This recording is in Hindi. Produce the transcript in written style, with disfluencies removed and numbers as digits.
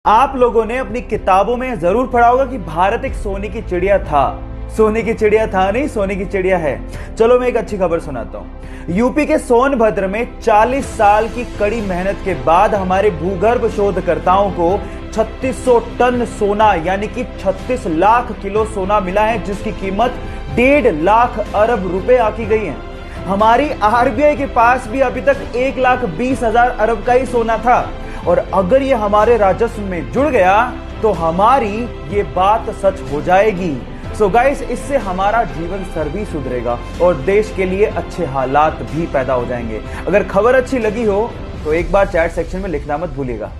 आप लोगों ने अपनी किताबों में जरूर पढ़ा होगा कि भारत एक सोने की चिड़िया था। सोने की चिड़िया था नहीं, सोने की चिड़िया है। चलो मैं एक अच्छी खबर सुनाता हूं। यूपी के सोनभद्र में 40 साल की कड़ी मेहनत के बाद हमारे भूगर्भ शोधकर्ताओं को 3600 टन सोना यानी कि 36 लाख किलो सोना मिला है, जिसकी कीमत 1.5 लाख अरब रुपए आकी गई है। हमारी आरबीआई के पास भी अभी तक 1,20,000 अरब का ही सोना था, और अगर ये हमारे राजस्व में जुड़ गया तो हमारी ये बात सच हो जाएगी। सो गाइस, इससे हमारा जीवन स्तर भी सुधरेगा और देश के लिए अच्छे हालात भी पैदा हो जाएंगे। अगर खबर अच्छी लगी हो तो एक बार चैट सेक्शन में लिखना मत भूलिएगा।